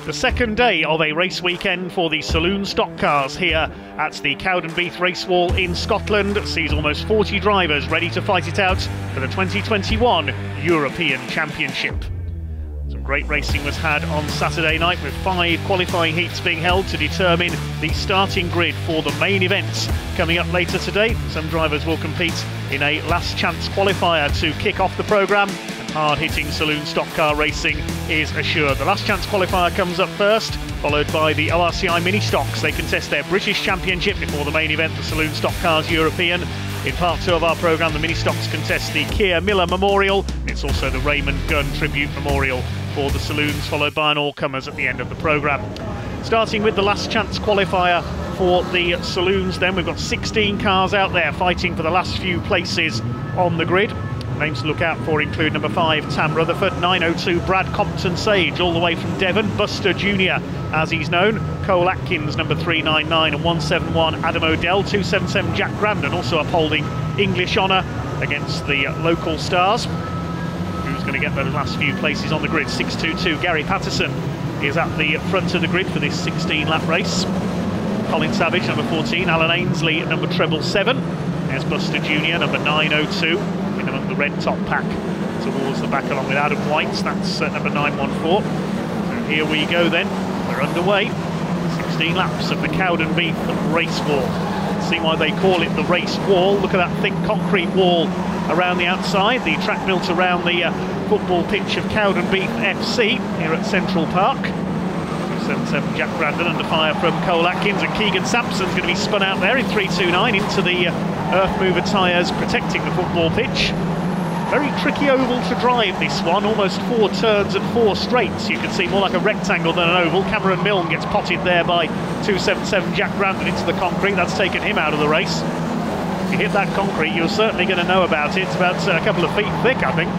The second day of a race weekend for the saloon stock cars here at the Cowdenbeath race wall in Scotland sees almost 40 drivers ready to fight it out for the 2021 European Championship. Some great racing was had on Saturday night with 5 qualifying heats being held to determine the starting grid for the main events. Coming up later today, some drivers will compete in a last chance qualifier to kick off the programme. Hard-hitting saloon stock car racing is assured. The last chance qualifier comes up first, followed by the orci ministox. They contest their British Championship before the main event, the saloon stock cars European. In part 2 of our programme, the ministox contest the Keir Miller Memorial. It's also the Raymond Gunn Tribute Memorial for the saloons, followed by an all-comers at the end of the programme. Starting with the last chance qualifier for the saloons then, we've got 16 cars out there fighting for the last few places on the grid. Names to look out for include number 5, Tam Rutherford, 902 Brad Compton Sage, all the way from Devon, Buster Jr. as he's known, Cole Atkins, number 399, and 171 Adam O'Dell, 277 Jack Grandon, also upholding English honour against the local stars. Who's going to get those last few places on the grid? 622 Gary Patterson is at the front of the grid for this 16-lap race. Colin Savage, number 14, Alan Ainsley, number 777. There's Buster Jr., number 902. Among the red top pack towards the back along with Adam White, that's number 914. So here we go then, we're underway. 16 laps of the Cowdenbeath race wall. See why they call it the race wall. Look at that thick concrete wall around the outside. The track built around the football pitch of Cowdenbeath FC here at Central Park. 277 Jack Brandon under fire from Cole Atkins, and Keegan Sampson's going to be spun out there in 329 into the Earth Mover tyres protecting the football pitch. Very tricky oval to drive, this one, almost 4 turns and 4 straights. You can see more like a rectangle than an oval. Cameron Milne gets potted there by 277 Jack Brandon into the concrete. That's taken him out of the race. If you hit that concrete, you're certainly going to know about it. It's about a couple of feet thick, I think.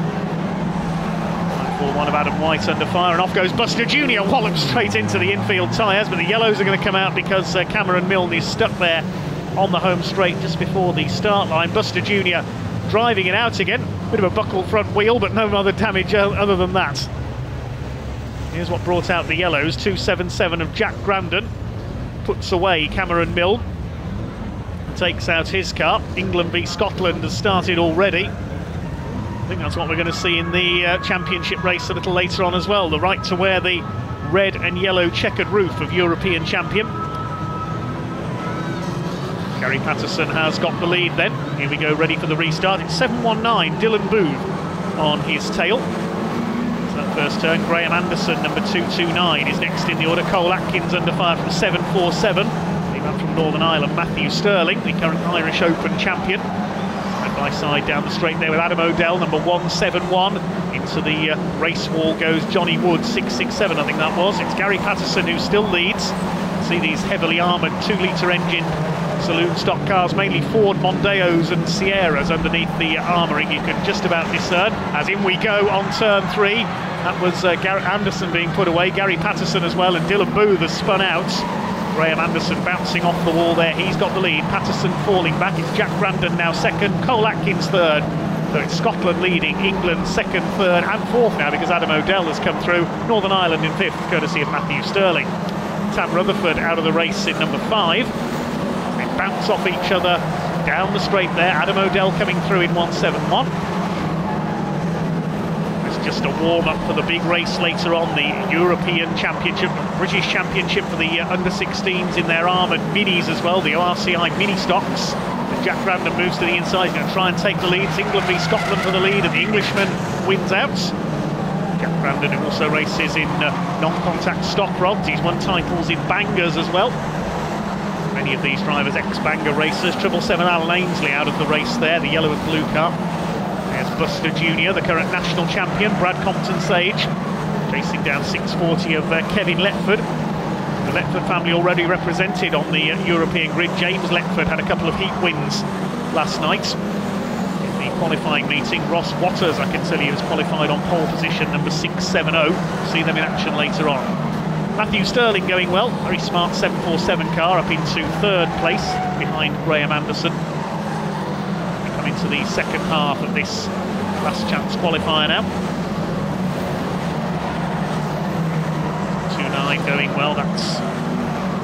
941 of Adam White under fire, and off goes Buster Jr. Walloped straight into the infield tyres, but the yellows are going to come out because Cameron Milne is stuck there on the home straight just before the start line. Buster Jr. driving it out again. Bit of a buckled front wheel, but no other damage other than that. Here's what brought out the yellows. 277 of Jack Grandon puts away Cameron Milne. Takes out his car. England v Scotland has started already. I think that's what we're going to see in the championship race a little later on as well. The right to wear the red and yellow checkered roof of European champion. Gary Patterson has got the lead then. Here we go, ready for the restart. It's 719, Dylan Booth on his tail. So that first turn, Graham Anderson, number 229, is next in the order. Cole Atkins under fire from 747. Lead up from Northern Ireland, Matthew Sterling, the current Irish Open champion. Side by side down the straight there with Adam O'Dell, number 171. Into the race wall goes Johnny Wood, 667, I think that was. It's Gary Patterson who still leads. See these heavily armoured 2-litre engine saloon stock cars, mainly Ford Mondeos and Sierras underneath the armouring. You can just about discern. As in we go on turn 3. That was Garrett Anderson being put away, Gary Patterson as well, and Dylan Booth has spun out. Graham Anderson bouncing off the wall there, he's got the lead. Patterson falling back, it's Jack Brandon now second, Cole Atkins third. So it's Scotland leading, England second, third and fourth now because Adam O'Dell has come through. Northern Ireland in fifth, courtesy of Matthew Sterling. Tam Rutherford out of the race in number 5. They bounce off each other down the straight there. Adam O'Dell coming through in 171. It's just a warm-up for the big race later on, the European Championship, British Championship for the under-16s in their armoured minis as well, the RCI mini-stocks. As Jack Brandon moves to the inside, he's going to try and take the lead. It's England v Scotland for the lead, and the Englishman wins out. Jack Brandon, who also races in non-contact stock rods. He's won titles in bangers as well. Many of these drivers ex-banger racers. 777 Alan Ainsley out of the race there, the yellow and blue car. There's Buster Jr., the current national champion, Brad Compton Sage, chasing down 640 of Kevin Letford. The Letford family already represented on the European grid. James Letford had a couple of heat wins last night. In the qualifying meeting, Ross Waters, I can tell you, has qualified on pole position, number 670. See them in action later on. Matthew Sterling going well, very smart 747 car up into third place behind Graham Anderson. We come into the second half of this last chance qualifier now. 2-9 9 going well. That's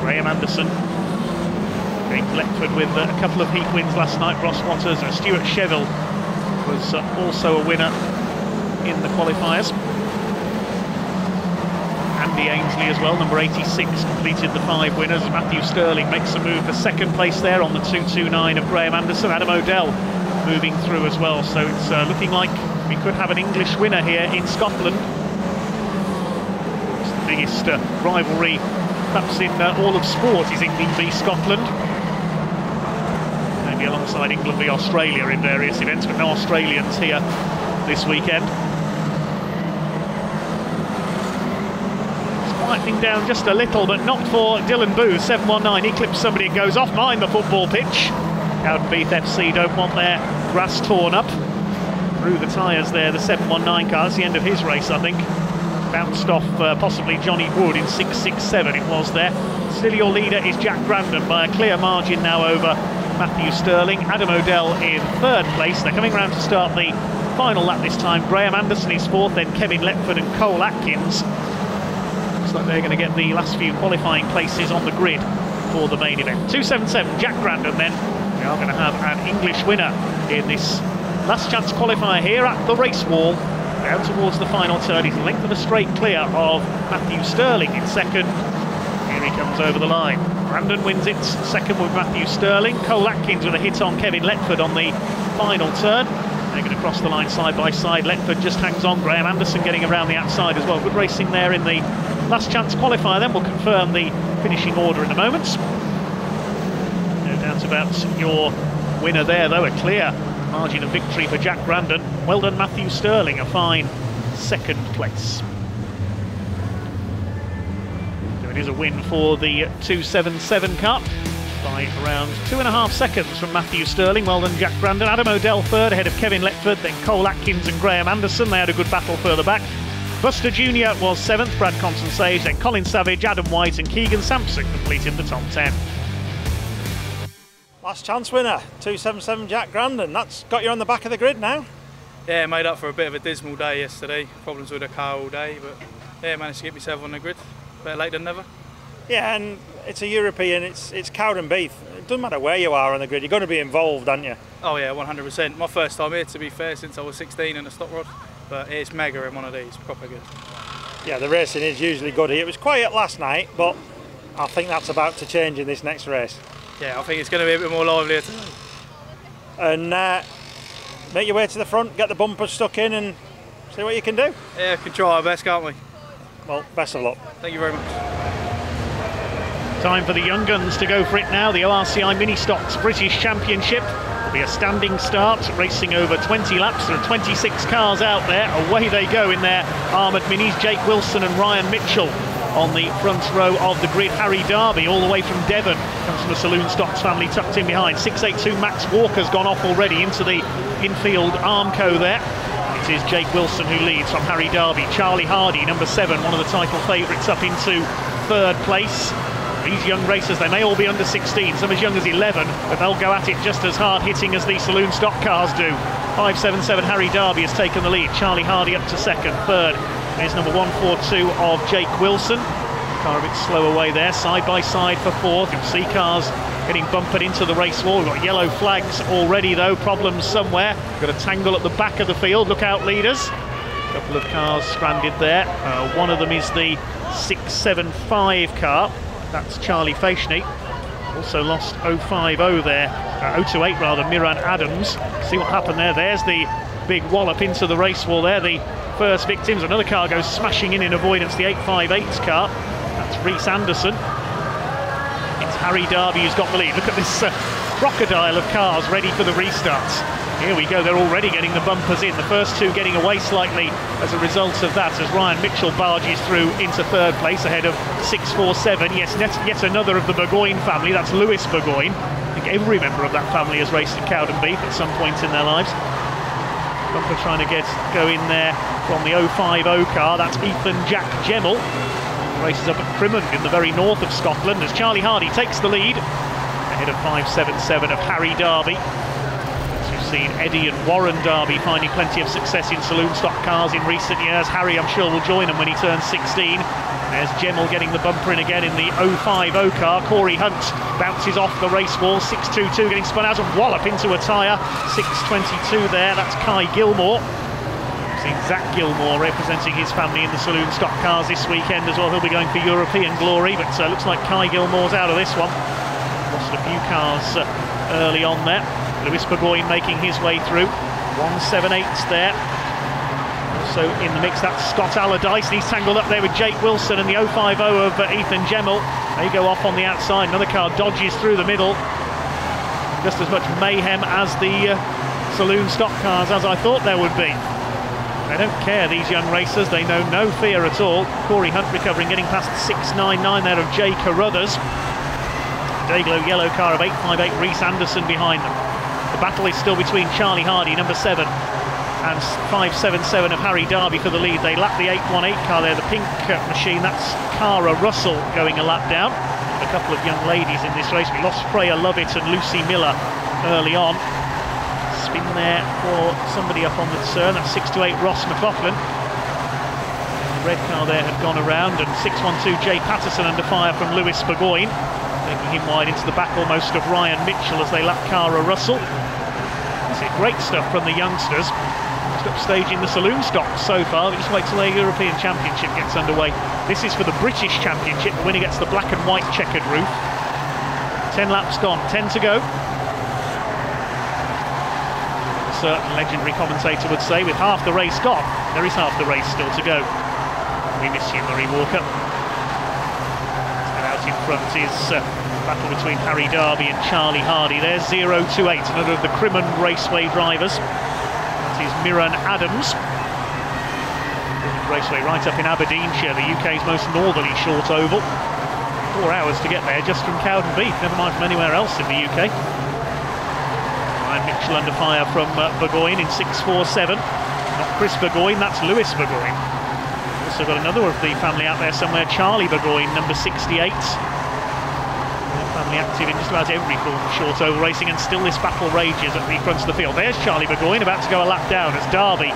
Graham Anderson. James Letford with a couple of heat wins last night. Ross Waters and Stuart Sheville was also a winner in the qualifiers. Andy Ainsley as well, number 86, completed the 5 winners. Matthew Sterling makes a move for second place there on the 2:29 of Graham Anderson. Adam O'Dell moving through as well, so it's looking like we could have an English winner here in Scotland. It's the biggest rivalry perhaps in all of sport is England v Scotland. Maybe alongside England v Australia in various events, but no Australians here this weekend. Quietening down just a little, but not for Dylan Booth. 719, he clips somebody and goes off behind the football pitch. Cowdenbeath FC don't want their grass torn up. Through the tyres there, the 719 car. That's the end of his race, I think. Bounced off possibly Johnny Wood in 6.67 it was there. Still your leader is Jack Grandon by a clear margin now over Matthew Sterling. Adam O'Dell in 3rd place. They're coming round to start the final lap this time. Graham Anderson is 4th, then Kevin Letford and Cole Atkins. Looks like they're going to get the last few qualifying places on the grid for the main event. 277, Jack Grandon then. We are going to have an English winner in this last chance qualifier here at the race wall. Down towards the final turn. He's length of a straight clear of Matthew Sterling in 2nd. Here he comes over the line. Grandon wins it, 2nd with Matthew Sterling. Cole Atkins with a hit on Kevin Letford on the final turn. They're going to cross the line side by side. Letford just hangs on. Graham Anderson getting around the outside as well. Good racing there in the last chance qualifier. Then we'll confirm the finishing order in a moment. No doubt about your winner there, though. A clear margin of victory for Jack Grandon. Well done, Matthew Sterling. A fine 2nd place. So it is a win for the 277 car by around 2.5 seconds from Matthew Sterling. Well done, Jack Grandon. Adam O'Dell 3rd ahead of Kevin Letford, then Cole Atkins and Graham Anderson. They had a good battle further back. Buster Jr. was 7th, Brad Compton Sage, then Colin Savage, Adam White and Keegan Sampson completed the top 10. Last chance winner, 277 Jack Grandon. That's got you on the back of the grid now. Yeah, made up for a bit of a dismal day yesterday. Problems with the car all day, but yeah, managed to get myself on the grid. Better late than never. Yeah, and it's a European, it's Cowdenbeath. It doesn't matter where you are on the grid, you're going to be involved, aren't you? Oh yeah, 100%. My first time here, to be fair, since I was 16 in a stock rod. But it's mega in one of these, proper good. Yeah, the racing is usually good here. It was quiet last night, but I think that's about to change in this next race. Yeah, I think it's going to be a bit more lively today. And make your way to the front, get the bumpers stuck in and see what you can do. Yeah, we can try our best, can't we? Well, best of luck. Thank you very much. Time for the young guns to go for it now. The ORCI Ministox British Championship will be a standing start, racing over 20 laps. There are 26 cars out there. Away they go in their armoured minis. Jake Wilson and Ryan Mitchell on the front row of the grid. Harry Darby, all the way from Devon, comes from the Saloon Stocks family, tucked in behind. 682 Max Walker's gone off already into the infield Armco there. It is Jake Wilson who leads from Harry Darby. Charlie Hardy, number 7, one of the title favourites, up into 3rd place. These young racers, they may all be under 16, some as young as 11, but they'll go at it just as hard hitting as the Saloon Stock cars do. 577 Harry Darby has taken the lead. Charlie Hardy up to 2nd. 3rd is number 142 of Jake Wilson. Car a bit slow away there, side by side for 4th. You'll see cars getting bumpered into the race wall. We've got yellow flags already though, problems somewhere. Got a tangle at the back of the field, look out leaders. A couple of cars stranded there. One of them is the 675 car. That's Charlie Faishney. Also lost 050 there, 028 rather, Miran Adams. See what happened there. There's the big wallop into the race wall there. The first victims. Another car goes smashing in avoidance, the 858's car. That's Reese Anderson. It's Harry Darby who's got the lead. Look at this crocodile of cars ready for the restarts. Here we go, they're already getting the bumpers in. The first two getting away slightly as a result of that, as Ryan Mitchell barges through into 3rd place ahead of 647. Yes, yet another of the Burgoyne family. That's Lewis Burgoyne. I think every member of that family has raced at Cowdenbeath at some point in their lives. Bumper trying to go in there from the 050 car. That's Ethan Jack Gemmell. Races up at Crimond in the very north of Scotland as Charlie Hardy takes the lead ahead of 577 of Harry Darby. seen Eddie and Warren Darby finding plenty of success in saloon stock cars in recent years. Harry, I'm sure, will join him when he turns 16. There's Gemmell getting the bumper in again in the 050 car. Corey Hunt bounces off the race wall. 622 getting spun out and wallop into a tyre. 622 there, that's Kai Gilmore. We've seen Zach Gilmore representing his family in the saloon stock cars this weekend as well. He'll be going for European glory, but looks like Kai Gilmore's out of this one. Lost a few cars early on there. Lewis Burgoyne making his way through. 178 there. Also in the mix, that's Scott Allardyce, and he's tangled up there with Jake Wilson and the 050 of Ethan Gemmell. They go off on the outside. Another car dodges through the middle. Just as much mayhem as the saloon stock cars as I thought there would be. They don't care, these young racers. They know no fear at all. Corey Hunt recovering, getting past 699 there of Jay Carruthers. Dayglow yellow car of 858, Reese Anderson behind them. The battle is still between Charlie Hardy, number 7, and 577 of Harry Darby for the lead. They lap the 818 car there, the pink machine. That's Cara Russell going a lap down. A couple of young ladies in this race. We lost Freya Lovett and Lucy Miller early on. Spin there for somebody up on the turn. That's 628 Ross McLaughlin. The red car there had gone around, and 612 Jay Patterson under fire from Lewis Burgoyne, making him wide into the back almost of Ryan Mitchell as they lap Cara Russell. That's it, great stuff from the youngsters. Just upstage in the saloon stock so far. We just wait till their European Championship gets underway. This is for the British Championship. The winner gets the black and white checkered roof. 10 laps gone, 10 to go. A certain legendary commentator would say, with half the race gone, there is half the race still to go. We miss you, Murray Walker. And out in front is battle between Harry Darby and Charlie Hardy. There's 028, another of the Crimond Raceway drivers. That is Miran Adams. Raceway right up in Aberdeenshire, the UK's most northerly short oval. 4 hours to get there just from Cowdenbeath, never mind from anywhere else in the UK. Ryan Mitchell under fire from Burgoyne in 647. Not Chris Burgoyne, that's Lewis Burgoyne. Also got another of the family out there somewhere, Charlie Burgoyne, number 68. Family active in just about every form of short oval racing, and still this battle rages at the front of the field. There's Charlie Burgoyne about to go a lap down as Darby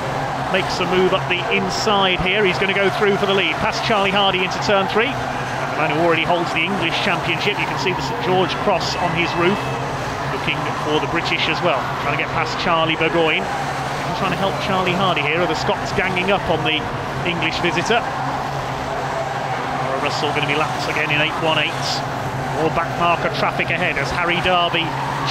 makes a move up the inside here. He's going to go through for the lead, past Charlie Hardy into turn 3. And the man who already holds the English Championship, you can see the St George Cross on his roof, looking for the British as well, trying to get past Charlie Burgoyne. And trying to help Charlie Hardy here are the Scots ganging up on the English visitor. Russell going to be lapped again in 818. More back marker traffic ahead as Harry Darby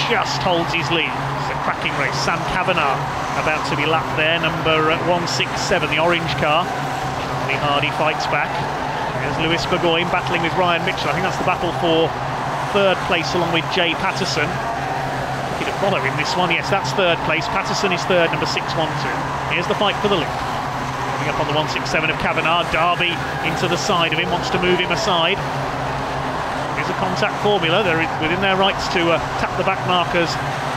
just holds his lead. It's a cracking race. Sam Kavanagh about to be lapped there, number 167, the orange car. Charlie Hardy fights back. There's Lewis Burgoyne battling with Ryan Mitchell. I think that's the battle for 3rd place along with Jay Patterson. Lucky to follow in this one. Yes, that's 3rd place. Patterson is 3rd, number 612. Here's the fight for the lead. Coming up on the 167 of Kavanagh. Darby into the side of him, wants to move him aside. Here's a contact formula. They're within their rights to tap the back markers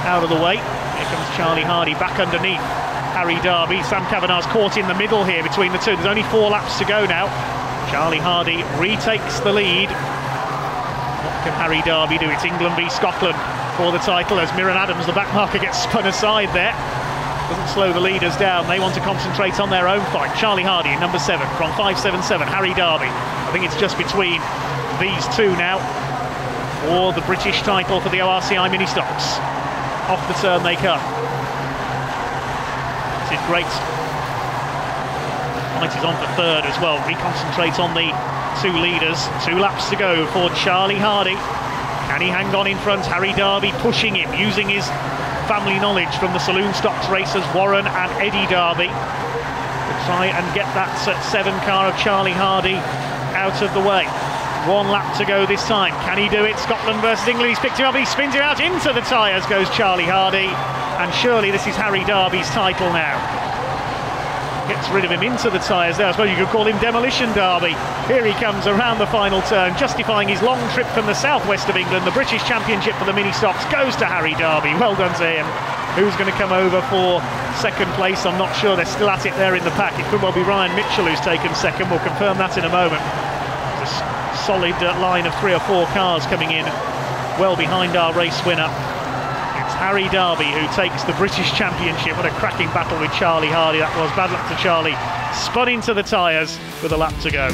out of the way. Here comes Charlie Hardy back underneath Harry Darby. Sam Kavanagh's caught in the middle here between the two. There's only 4 laps to go now. Charlie Hardy retakes the lead. What can Harry Darby do? It's England v Scotland for the title as Miran Adams, the back marker, gets spun aside there. Doesn't slow the leaders down. They want to concentrate on their own fight. Charlie Hardy in number 7 from 577. Harry Darby. I think it's just between these two now for the British title for the ORCI Ministox. Off the turn they come. This is great. Fight is on for 3rd as well. Reconcentrate on the 2 leaders. 2 laps to go for Charlie Hardy. Can he hang on in front? Harry Darby pushing him, using his family knowledge from the saloon stocks racers Warren and Eddie Darby to try and get that 7 car of Charlie Hardy out of the way. 1 lap to go this time. Can he do it? Scotland versus England. He's picked him up. He spins him out into the tyres. Goes Charlie Hardy. And surely this is Harry Darby's title now. Gets rid of him into the tyres there. I suppose you could call him Demolition Derby. Here he comes around the final turn, justifying his long trip from the southwest of England. The British Championship for the Ministox goes to Harry Darby. Well done to him. Who's going to come over for 2nd place? I'm not sure. They're still at it there in the pack. It could well be Ryan Mitchell who's taken 2nd. We'll confirm that in a moment. There's a solid line of 3 or 4 cars coming in well behind our race winner. It's Harry Darby, who takes the British Championship. What a cracking battle with Charlie Hardy that was. Bad luck to Charlie. Spun into the tyres with a lap to go.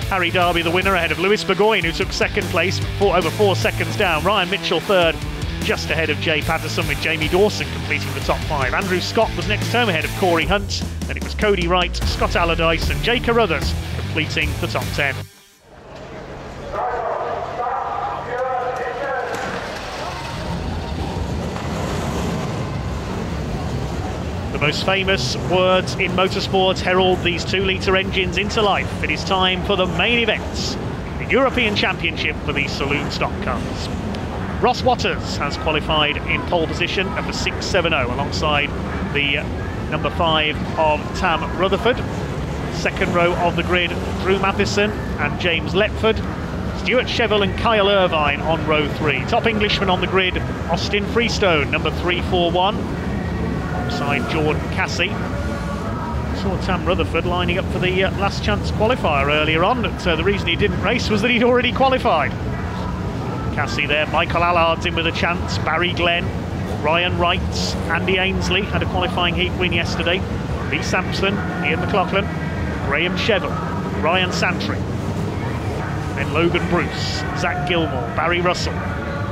Harry Darby the winner ahead of Lewis Burgoyne, who took second place, over 4 seconds down. Ryan Mitchell third, just ahead of Jay Patterson, with Jamie Dawson completing the top 5. Andrew Scott was next home ahead of Corey Hunt. Then it was Cody Wright, Scott Allardyce and Jay Carruthers completing the top 10. The most famous words in motorsport herald these 2-litre engines into life. It is time for the main events, the European Championship for these saloon stock cars. Ross Waters has qualified in pole position, number 670, alongside the number 5 of Tam Rutherford. Second row of the grid, Drew Matheson and James Letford. Stuart Cheville and Kyle Irvine on row 3. Top Englishman on the grid, Austin Freestone, number 341. Alongside Jordan Cassie. Saw Tam Rutherford lining up for the last chance qualifier earlier on, but the reason he didn't race was that he'd already qualified. Cassie there, Michael Allard's in with a chance, Barry Glenn, Ryan Wright, Andy Ainsley had a qualifying heat win yesterday, Lee Sampson, Ian McLaughlin, Graham Cheville, Ryan Santry, then Logan Bruce, Zach Gilmore, Barry Russell,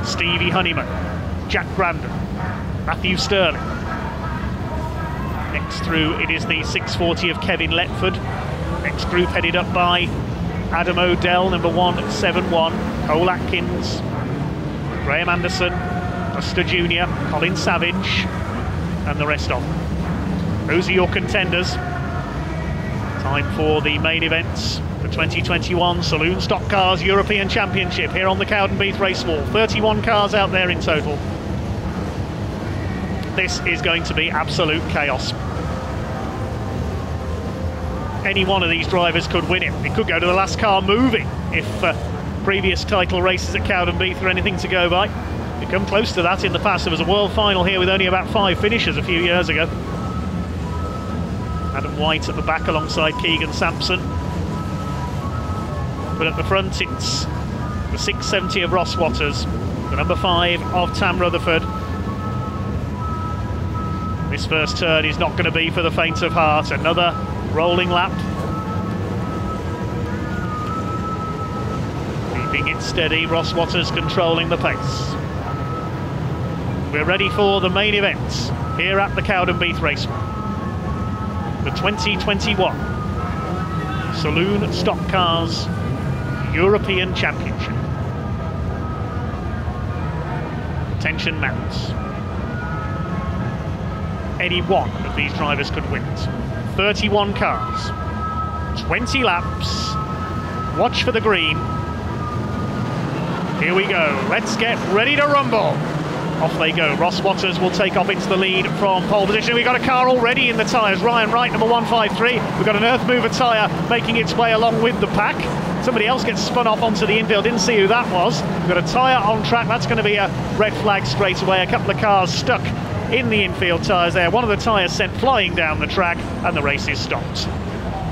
Stevie Honeyman, Jack Brandon, Matthew Sterling. Next through it is the 640 of Kevin Letford. Next group headed up by Adam O'Dell, number 171, Cole Atkins, Graham Anderson, Buster Jr., Colin Savage, and the rest of them. Those are your contenders. Time for the main events, the 2021 Saloon Stock Cars European Championship here on the Cowdenbeath race wall. 31 cars out there in total. This is going to be absolute chaos. Any one of these drivers could win it. It could go to the last car moving if previous title races at Cowdenbeath are anything to go by. We come close to that in the past. There was a world final here with only about 5 finishers a few years ago. Adam White at the back alongside Keegan Sampson. But at the front it's the 670 of Ross Waters, the number 5 of Tam Rutherford. This first turn is not going to be for the faint of heart. Another rolling lap. Keeping it steady, Ross Waters controlling the pace. We're ready for the main events here at the Cowdenbeath Raceway. The 2021 Saloon Stock Cars European Championship. Tension mounts. Any one of these drivers could win it. 31 cars, 20 laps, watch for the green. Here we go, let's get ready to rumble. Off they go, Ross Waters will take off into the lead from pole position. We've got a car already in the tyres, Ryan Wright, number 153. We've got an Earth Mover tyre making its way along with the pack. Somebody else gets spun off onto the infield, didn't see who that was. We've got a tyre on track, that's going to be a red flag straight away. A couple of cars stuck in the infield tyres there. One of the tyres sent flying down the track and the race is stopped.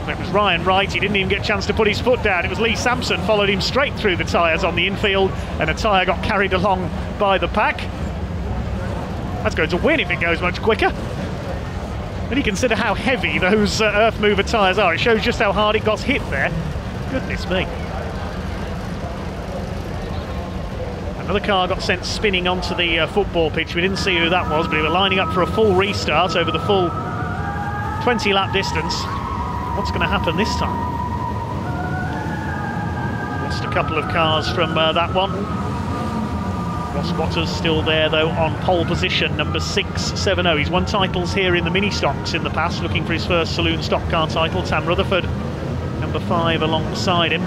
It was Ryan Wright, he didn't even get a chance to put his foot down. It was Lee Sampson, followed him straight through the tyres on the infield and a tyre got carried along by the pack. That's going to win if it goes much quicker. When you consider how heavy those Earth Mover tyres are, it shows just how hard it got hit there. Goodness me. Another car got sent spinning onto the football pitch. We didn't see who that was, but we were lining up for a full restart over the full 20-lap distance. What's going to happen this time? Lost a couple of cars from that one. Ross Waters still there, though, on pole position, number 670. He's won titles here in the ministox in the past, looking for his first saloon stock car title. Tam Rutherford, number 5, alongside him.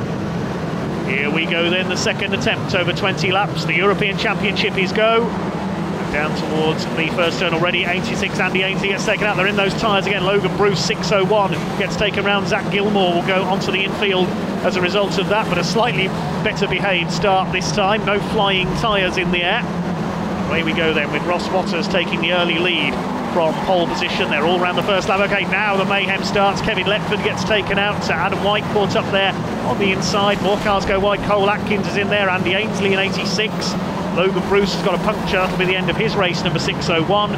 Here we go then, the second attempt over 20 laps. The European Championship is go. And down towards the first turn already. 86, Andy Ainsley gets taken out. They're in those tyres again. Logan Bruce, 601, gets taken round. Zach Gilmore will go onto the infield as a result of that, but a slightly better behaved start this time. No flying tyres in the air. Away we go then with Ross Waters taking the early lead from pole position. They're all round the first lap. Okay, now the mayhem starts. Kevin Letford gets taken out. Adam White caught up there on the inside. More cars go wide. Cole Atkins is in there. Andy Ainsley in 86. Logan Bruce has got a puncture. That'll be the end of his race, number 601.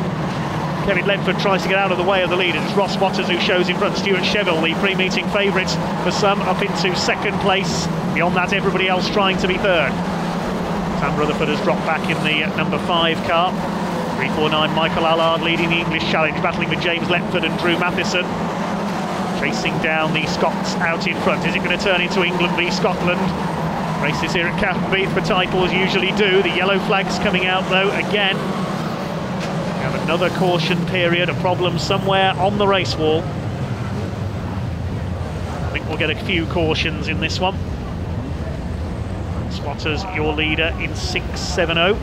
Kevin Ledford tries to get out of the way of the lead. It's Ross Waters who shows in front. Stuart Sheville, the pre-meeting favourite for some, up into second place. Beyond that, everybody else trying to be third. Sam Rutherford has dropped back in the number 5 car. 349 Michael Allard leading the English Challenge, battling with James Ledford and Drew Matheson. Chasing down the Scots out in front. Is it going to turn into England v Scotland? Races here at Cowdenbeath for titles usually do. The yellow flag's coming out though again. We have another caution period, a problem somewhere on the race wall. I think we'll get a few cautions in this one. Spotters, your leader in 670.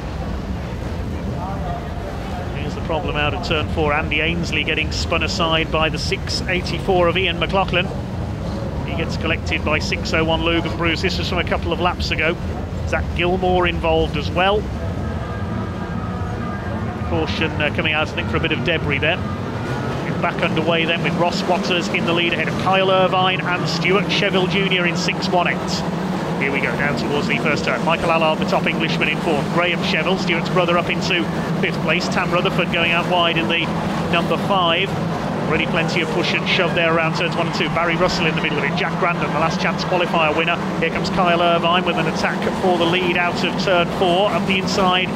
Here's the problem out of turn 4. Andy Ainsley getting spun aside by the 684 of Ian McLaughlin. He gets collected by 601 Logan Bruce. This was from a couple of laps ago. Zach Gilmore involved as well. Caution coming out, I think, for a bit of debris there. We're back underway then with Ross Waters in the lead ahead of Kyle Irvine and Stuart Sheville Jr. in 618. Here we go, down towards the first turn. Michael Allard, the top Englishman, in 4th. Graham Sheville, Stuart's brother, up into 5th place. Tam Rutherford going out wide in the number 5. Already plenty of push and shove there around turns 1 and 2. Barry Russell in the middle of it. Jack Grandon, the last chance qualifier winner. Here comes Kyle Irvine with an attack for the lead out of turn 4. Up the inside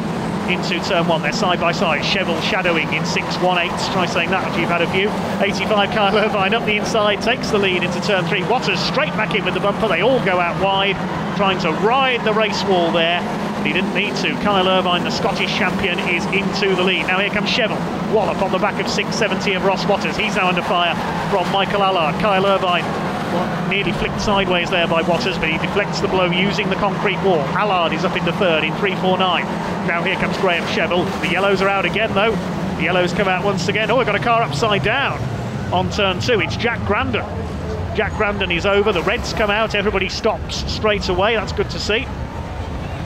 into turn 1. They're side by side. Sheville shadowing in 618. Try saying that if you've had a few. 85 Kyle Irvine up the inside, takes the lead into turn 3. Waters straight back in with the bumper. They all go out wide, trying to ride the race wall there. But he didn't need to. Kyle Irvine, the Scottish champion, is into the lead. Now here comes Sheville. Wallop on the back of 670 of Ross Waters. He's now under fire from Michael Allard. Kyle Irvine nearly flicked sideways there by Waters, but he deflects the blow using the concrete wall. Allard is up into 3rd in 349. Now here comes Graham Sheville. The yellows are out again though. The yellows come out once again. Oh, we've got a car upside down on turn 2. It's Jack Grandon. Jack Grandon is over. The reds come out. Everybody stops straight away. That's good to see.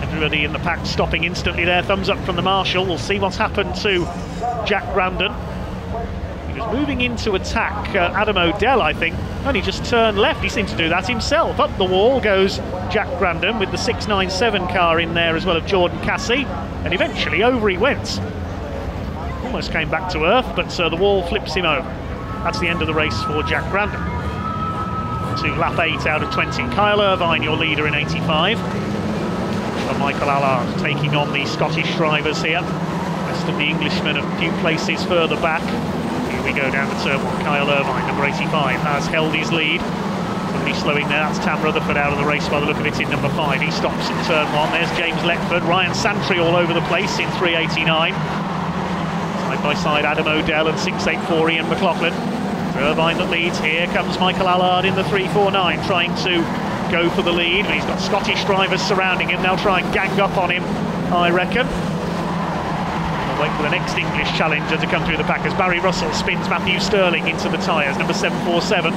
Everybody in the pack stopping instantly there. Thumbs up from the marshal. We'll see what's happened to Jack Grandon. He was moving into attack Adam O'Dell, I think, only just turned left. He seemed to do that himself. Up the wall goes Jack Grandon with the 697 car in there as well of Jordan Cassie, and eventually over he went. Almost came back to earth, but the wall flips him over. That's the end of the race for Jack Grandon. To lap 8 out of 20. Kyle Irvine, your leader in 85. And Michael Allard taking on the Scottish drivers here. Rest of the Englishmen a few places further back. Here we go down to turn 1. Kyle Irvine, number 85, has held his lead. Somebody slowing there. That's Tam Rutherford out of the race by the look of it in number 5. He stops in turn 1. There's James Ledford. Ryan Santry all over the place in 389. Side by side Adam O'Dell and 684 Ian McLaughlin. Irvine that leads. Here comes Michael Allard in the 349, trying to go for the lead, but he's got Scottish drivers surrounding him. They'll try and gang up on him, I reckon. We'll wait for the next English challenger to come through the pack as Barry Russell spins Matthew Sterling into the tyres, number 747.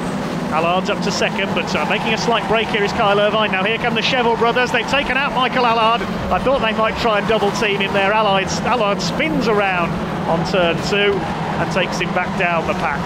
Allard's up to 2nd, but making a slight break here is Kyle Irvine. Now here come the Sheville brothers. They've taken out Michael Allard. I thought they might try and double team him there. Allard spins around on turn 2 and takes him back down the pack.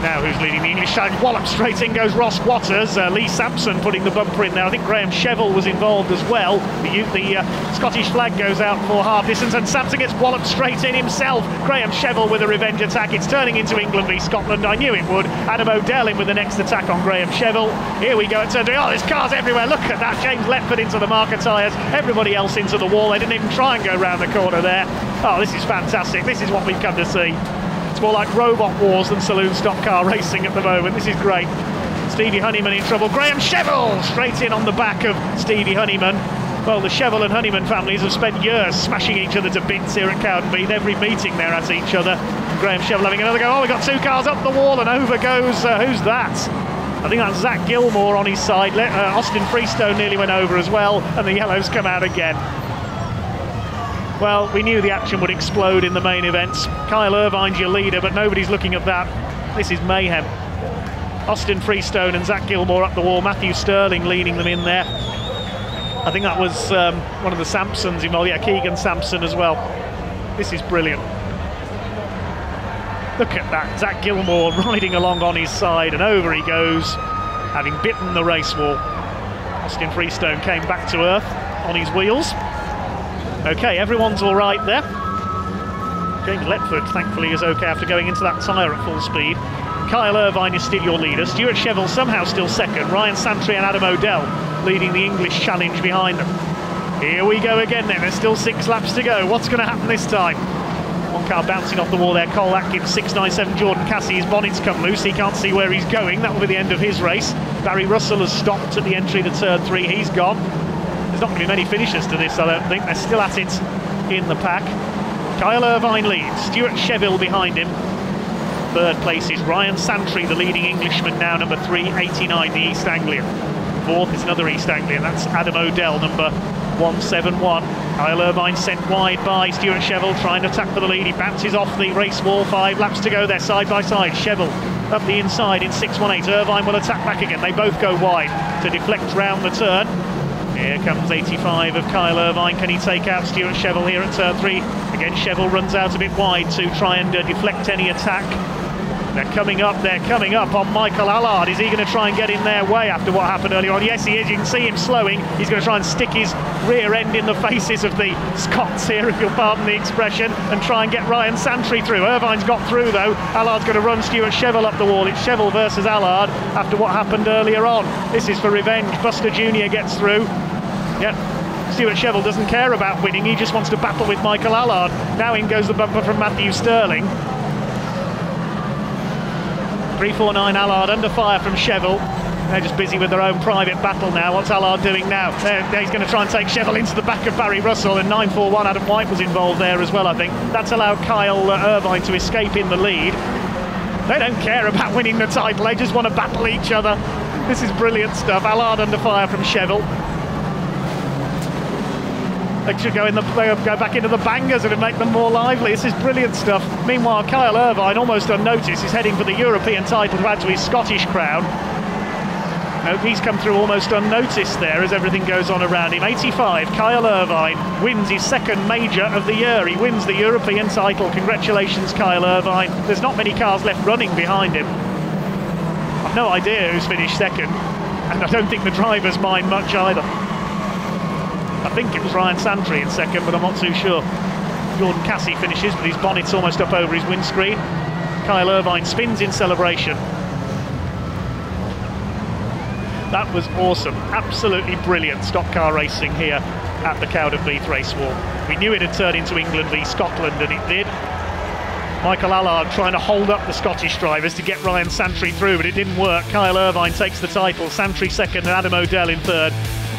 Now who's leading the English challenge? Wallop straight in goes Ross Waters. Lee Sampson putting the bumper in there. I think Graham Sheville was involved as well. The Scottish flag goes out for half distance and Sampson gets walloped straight in himself. Graham Sheville with a revenge attack. It's turning into England v Scotland. I knew it would. Adam O'Dell in with the next attack on Graham Sheville. Here we go at turn 3. Oh, there's cars everywhere. Look at that. James Ledford into the marker tyres. Everybody else into the wall. They didn't even try and go round the corner there. Oh, this is fantastic. This is what we've come to see. It's more like robot wars than saloon stock car racing at the moment. This is great. Stevie Honeyman in trouble. Graham Sheville straight in on the back of Stevie Honeyman. Well, the Sheville and Honeyman families have spent years smashing each other to bits here at Cowdenbeath. Every meeting they're at each other. Graham Sheville having another go. Oh, we've got 2 cars up the wall and over goes, who's that? I think that's Zach Gilmore on his side. Austin Freestone nearly went over as well, and the yellows come out again. Well, we knew the action would explode in the main events. Kyle Irvine's your leader, but nobody's looking at that. This is mayhem. Austin Freestone and Zach Gilmore up the wall. Matthew Sterling leading them in there. I think that was one of the Sampsons involved. Yeah, Keegan Sampson as well. This is brilliant. Look at that. Zach Gilmore riding along on his side, and over he goes, having bitten the race wall. Austin Freestone came back to earth on his wheels. Okay, everyone's all right there. James Letford, thankfully, is okay after going into that tyre at full speed. Kyle Irvine is still your leader. Stuart Sheville somehow still second. Ryan Santry and Adam O'Dell leading the English challenge behind them. Here we go again then. There's still 6 laps to go. What's going to happen this time? One car bouncing off the wall there. Cole Atkins, 697 Jordan Cassie. His bonnet's come loose. He can't see where he's going. That will be the end of his race. Barry Russell has stopped at the entry to turn 3. He's gone. There's not going to be many finishers to this, I don't think. They're still at it in the pack. Kyle Irvine leads. Stuart Sheville behind him. Third place is Ryan Santry, the leading Englishman now, number 389, the East Anglian. Fourth is another East Anglian, that's Adam O'Dell, number 171. Kyle Irvine sent wide by Stuart Sheville, trying to attack for the lead. He bounces off the race wall. 5 laps to go there, side by side. Sheville up the inside in 618. Irvine will attack back again. They both go wide to deflect round the turn. Here comes 85 of Kyle Irvine. Can he take out Stuart Sheville here at turn 3? Again, Sheville runs out a bit wide to try and deflect any attack. They're coming up on Michael Allard. Is he going to try and get in their way after what happened earlier on? Yes, he is. You can see him slowing. He's going to try and stick his rear end in the faces of the Scots here, if you'll pardon the expression, and try and get Ryan Santry through. Irvine's got through, though. Allard's going to run Stuart Sheville up the wall. It's Sheville versus Allard after what happened earlier on. This is for revenge. Buster Jr. gets through. Yep. Stuart Sheville doesn't care about winning. He just wants to battle with Michael Allard. Now in goes the bumper from Matthew Sterling. 349 Allard under fire from Sheville. They're just busy with their own private battle now. What's Allard doing now? He's going to try and take Sheville into the back of Barry Russell, and 941 Adam White was involved there as well, I think. That's allowed Kyle Irvine to escape in the lead. They don't care about winning the title, they just want to battle each other. This is brilliant stuff. Allard under fire from Sheville. They should go back into the bangers and make them more lively. This is brilliant stuff. Meanwhile, Kyle Irvine, almost unnoticed, is heading for the European title to add to his Scottish crown. No, he's come through almost unnoticed there as everything goes on around him. 85, Kyle Irvine wins his 2nd major of the year. He wins the European title. Congratulations, Kyle Irvine. There's not many cars left running behind him. I've no idea who's finished 2nd, and I don't think the drivers mind much either. I think it was Ryan Santry in 2nd, but I'm not too sure. Jordan Cassie finishes, but his bonnet's almost up over his windscreen. Kyle Irvine spins in celebration. That was awesome. Absolutely brilliant stock car racing here at the Cowdenbeath race wall. We knew it had turned into England v Scotland, and it did. Michael Allard trying to hold up the Scottish drivers to get Ryan Santry through, but it didn't work. Kyle Irvine takes the title. Santry 2nd and Adam O'Dell in 3rd.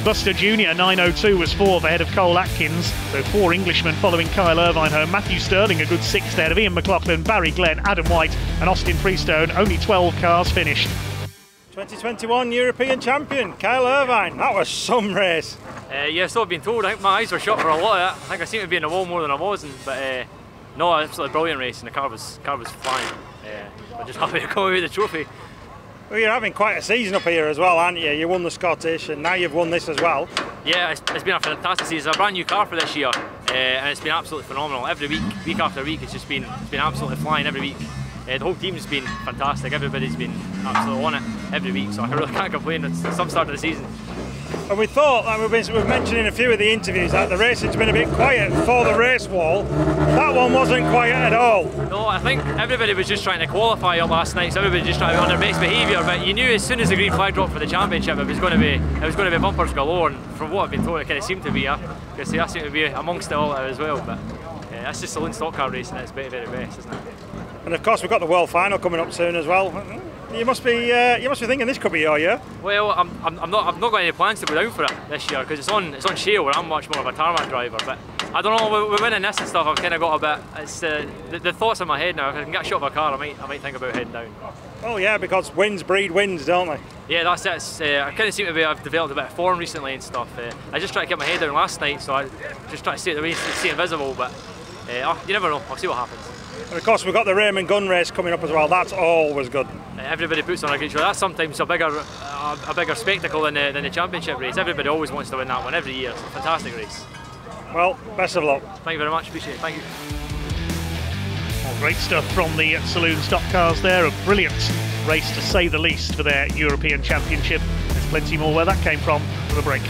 Buster Jr. 902 was 4th ahead of Cole Atkins, so 4 Englishmen following Kyle Irvine home. Matthew Sterling a good 6th ahead of Ian McLaughlin, Barry Glenn, Adam White and Austin Freestone. Only 12 cars finished. 2021 European champion Kyle Irvine. That was some race. Yeah, so I've been told. I think my eyes were shut for a lot of it. I think I seemed to be in the wall more than I wasn't, but no, absolutely brilliant race, and the car was flying. I'm just happy to come away with the trophy. Well, you're having quite a season up here as well, aren't you? You won the Scottish and now you've won this as well. Yeah, it's been a fantastic season. It's a brand new car for this year, and it's been absolutely phenomenal. Every week after week, it's been absolutely flying every week. The whole team's been fantastic. Everybody's been absolutely on it every week, so I really can't complain. It's some start of the season. And we thought, like we've mentioned in a few of the interviews, that the racing's been a bit quiet for the race wall. That one wasn't quiet at all. No, I think everybody was just trying to qualify up last night, so everybody just trying to be on their best behaviour. But you knew as soon as the green flag dropped for the championship, it was going to be bumpers galore. And from what I've been told, it kind of seemed to be. I seem to be amongst it all as well. But that's just saloon stock car racing at its very best, isn't it? And of course, we've got the world final coming up soon as well. You must be thinking this could be your year. Well, I'm not got any plans to go down for it this year because it's on shale where I'm much more of a tarmac driver. But I don't know, we're winning this and stuff. I've kind of got a bit. It's the thoughts in my head now. If I can get a shot of a car, I might think about heading down. Oh yeah, because wins breed wins, don't they? Yeah, that's it. I kind of seem to be. I've developed a bit of form recently and stuff. I just tried to get my head down last night, so I just try to stay invisible. But you never know. I'll see what happens. And of course, we've got the Raymond Gun race coming up as well. That's always good. Everybody puts on a great show. That's sometimes a bigger spectacle than the championship race. Everybody always wants to win that one every year. It's a fantastic race. Well, best of luck. Thank you very much. Appreciate it. Thank you. Well, great stuff from the saloon stock cars there. A brilliant race to say the least for their European Championship. There's plenty more where that came from for the break.